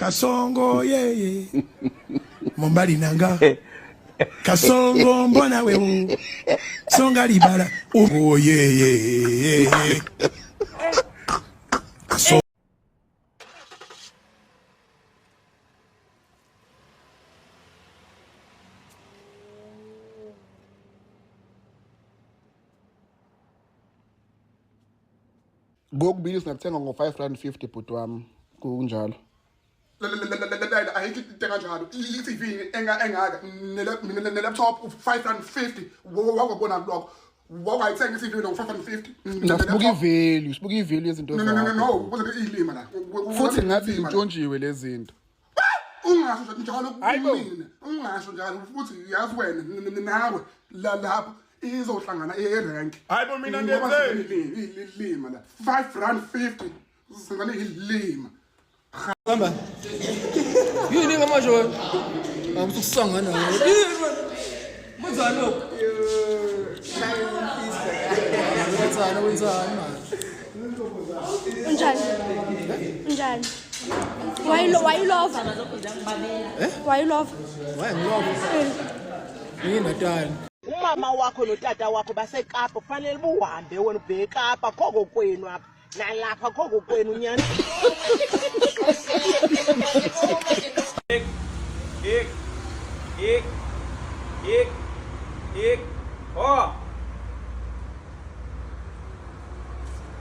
Kasongo ye Mombali nanga Kasongo mbona we Songa libala oh ye Kasongo Gokubili sinakuthenga ngo-R5.50 bhuti wami kunjalo. Ayithi kanjalo i-TV engaka ne-laptop u-R5.50 wakubona lokho wawayithenga i-TV no-R5.50 Sibuka i-value yezinto no kuze iyilima la futhi ngathi intshontshiwe lezi zinto. Ungasho njalo kumina ungasho njalo futhi yazi wena nawe lapho izohlangana e-rank. Hayibo mina ngenzeni ilima la R5.50 singane ilima. Hamba. Yini ngamanje wena? Akususangana wena. Menzani lokho? Wenzani manje? Unjani? Why you love? Why you love? Why ngilove? Yini natani? Umama wakho notata wakho baseKapa kufanele buhambe wena ubheke eKapa khoko kwenu apha nalapha khoko kwenu nyani. Oh.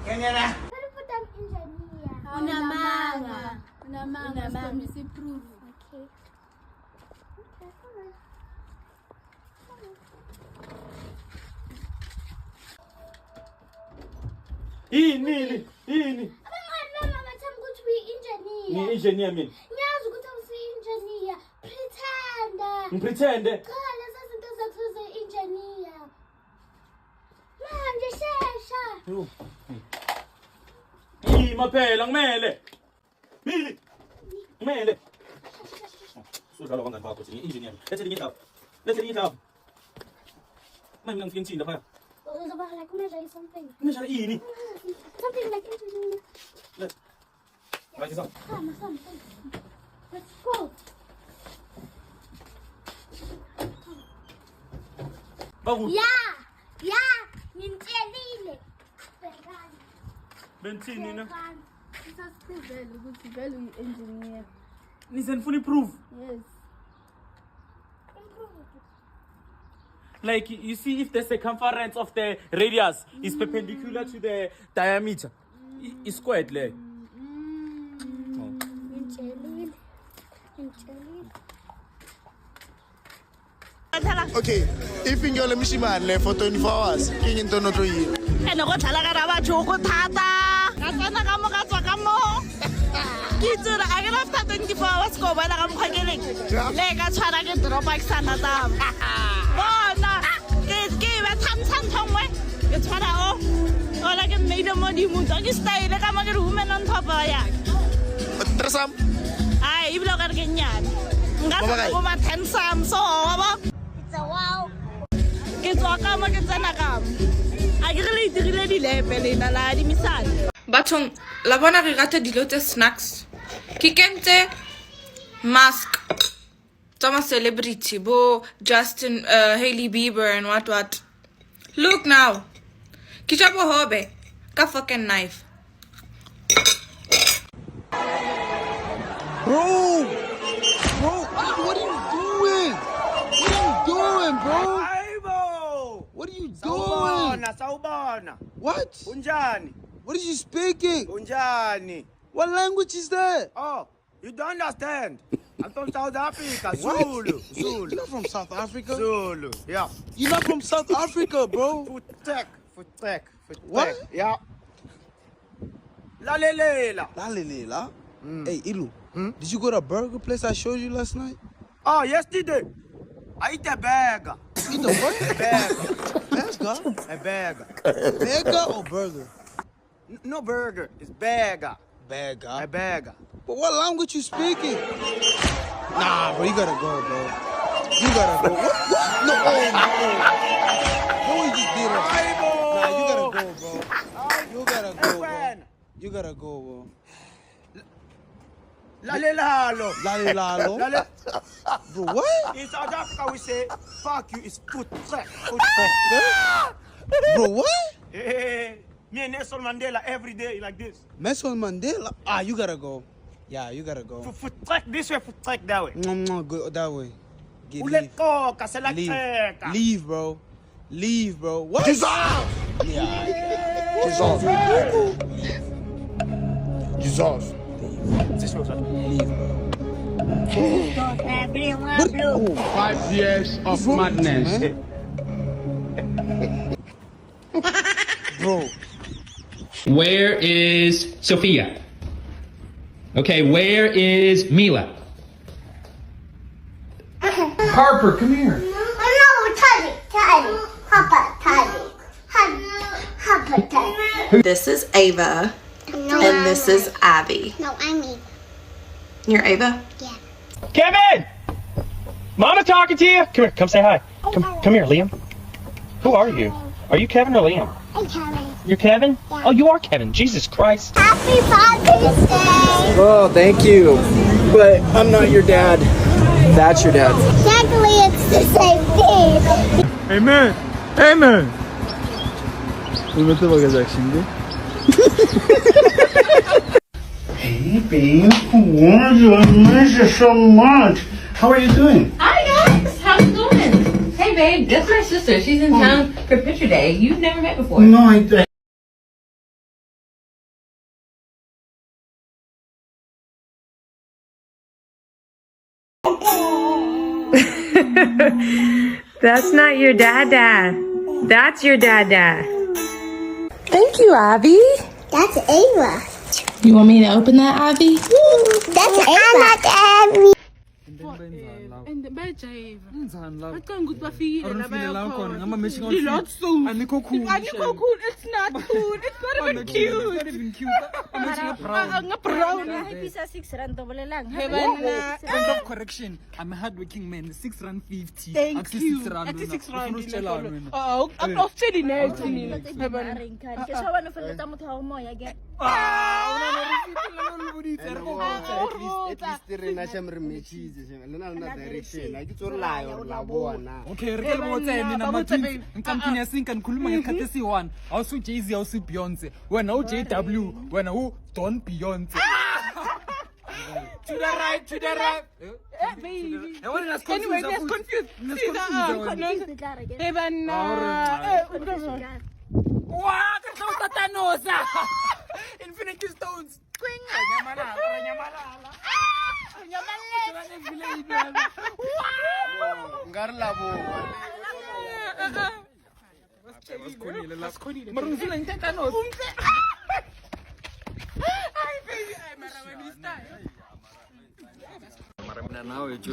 Kenapa? Unamanga. Disapprove. Okay. Ini. Mama bathanda ukuthi uyi-engineer. Ngi-engineer mina. Ngiyazi ukuthi uyi-engineer. Pretenda. Ngipretende. Cha, lezi zinto zakho ze-engineer. Manje shesha. Ima phela ngimele. Mili. Ngimele. Sudlala kangani bakhothi ngi-engineer. Lethe ngihlaba. Mina ngifike ngithinda phaya. Uzoba like measure something. Measure ini? Something like engineer. Like this. Come. Let's go. Bawu. Ya, ngimtshelile. Benzini na. Isasiprovele ukuthi vele uyi-engineer. Nisenifuna i-proof. Yes. Like you see if the circumference of the radius is perpendicular to the diameter. It's squared like. Ngimtshelile. Okay, if you ngiyole mishimani le for 24 hours, king into not to yi. Ene go tlhala ka raba joko thata. Ka tsana ka mo ka tswa ka mo. Ke tsira a ke after 24 hours go bona ka mokgwakeleng. Le ka tshwara ke drop back sana tsa. Bona ke ba tham thongwe. Ke tshwara o. Ola ke made mo di mo ke style ka mo ke women on top ya. Tresam. Ai iblo ka ke nyane. Nga go ba 10 sam so wa ba. It's a wow. Ke tswa ka mo ke tsena ka mo. A ke re itigile di lepe le na la di misane. Bathong la bona re rata dilo tse snacks. Ke kentse mask tama celebrity bo Justin Hailey Bieber and what. Look now. Ke tshabo hobe ka fucking knife. Bro, what are you doing? Bro? What are you doing? Sawubona. What? Unjani? What are you speaking? Unjani? What language is that? Oh, you don't understand. I'm from South Africa. What? Zulu. You're not from South Africa? Zulu. Yeah. You're not from South Africa, bro. Foot track. What? Yeah. Lalelela. Lalelela. Hey, Ilu. Did you go to a burger place I showed you last night? Oh, yesterday. I eat a burger. Eat the what? Burger. Burger? A burger. Burger or burger? No burger. It's burger. Burger. A burger. But what language you speaking? Nah, bro, you gotta go, bro. You gotta go. What? No, oh, no. No, you just did it. Nah, you gotta go, bro. You gotta go, bro. You gotta go, bro. Lalelalo. Bro, what? In South Africa, we say, fuck you, it's foot trek. Bro, what? Hey, me and Nelson Mandela every day like this. Nelson Mandela? Ah, you gotta go. Yeah, you gotta go. Foot trek this way, foot trek that way. Go that way. Leave, bro. Leave, bro. What? Jesus! Yeah. Jesus. This way, Leave, bro. 5 years of madness. Bro. Where is Sophia? Okay, where is Mila? Harper, come here. No, Teddy. Hopper, Teddy. This is Ava, and this is Abby. No, I'm Eva. You're Ava? Yeah. Kevin! Mama talking to you? Come here, come say hi. Come here, Liam. Who are you? Are you Kevin or Liam? I'm Kevin. You're Kevin? Yeah. Oh, you are Kevin. Jesus Christ. Happy Father's Day. Oh, thank you. But I'm not your dad. That's your dad. Technically, it's the same thing. Amen. Amen. Hürmete bakacak şimdi. Hey, babe. I miss you so much. How are you doing? Hi guys, how you doing? Hey babe, that's my sister. She's in town for picture day. You've never met before. No, I That's not your dada. That's your dada. Thank you, Abby. That's Ava. You want me to open that, Abby? That's Ava. And bayajayiva Ngizani la? bacanga ukuthi bafikile la Ngama bayakhona meshing on. Lilot soon. Anikho cool. Anikho cool. It's not cool. It's not even cute. Not even cute. I'm meshing brown. Nga-brown. Pisa 6 rand bolelang. Point of correction. I'm a hardworking man. R6.50. Thank you. R6 Athi 6 rand. Ufuna wena. Awusitsheli nethi nina. Ke sho bana fela tsa motho wa moya ke. Okay, re ke le botsene na matsi. Nkampini ya sinka nkhuluma ngekhathi esi1. Awusu Jay-Z awusu Beyonce. Wena u JW, wena u Don Beyonce. To the right, to the right. Baby. Anyway, let's confuse. Hey, Wow, Tatanosa! Infinity Stones!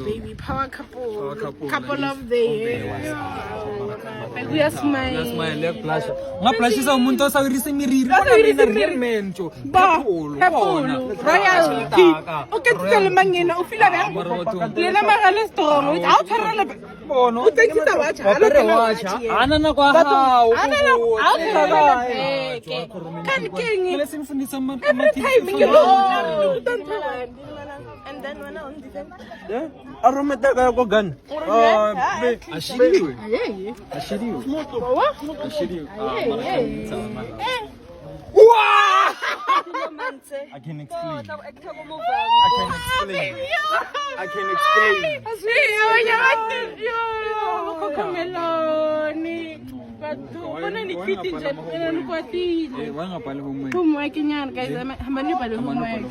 Baby power couple of the year. Like we are smiling. Ngaplashisa umuntu osawirisa imiriri. Bona mina real man jo. Kapolo. Royalty. Okay, tell mangena ufila bang. Lena magale strong. Out tshwarela. Bono. O tekisa batho. Ana na kwa hao. Out tshwarela beke. Kan king. Kele simfundisa Every time you know. Don't tell. And then when on defense. Yeah. Arometa kaya ko gan. Ashiriwe. Ashiriwe. Ashiriwe. Wow! I can explain. I can explain. Bona ni fiti nje nikwatile. Wangabhali homework. Homework nyana guys, hambani bale homework.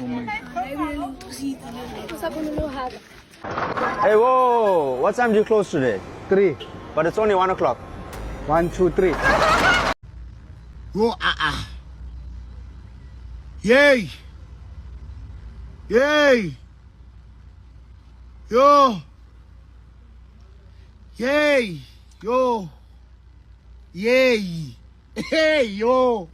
Hey, whoa! What time do you close today? 3. But it's only 1 o'clock. 1, 2, 3. Go, Yay! Yay! Yo! Yay! Yo! Yay! Hey, yo!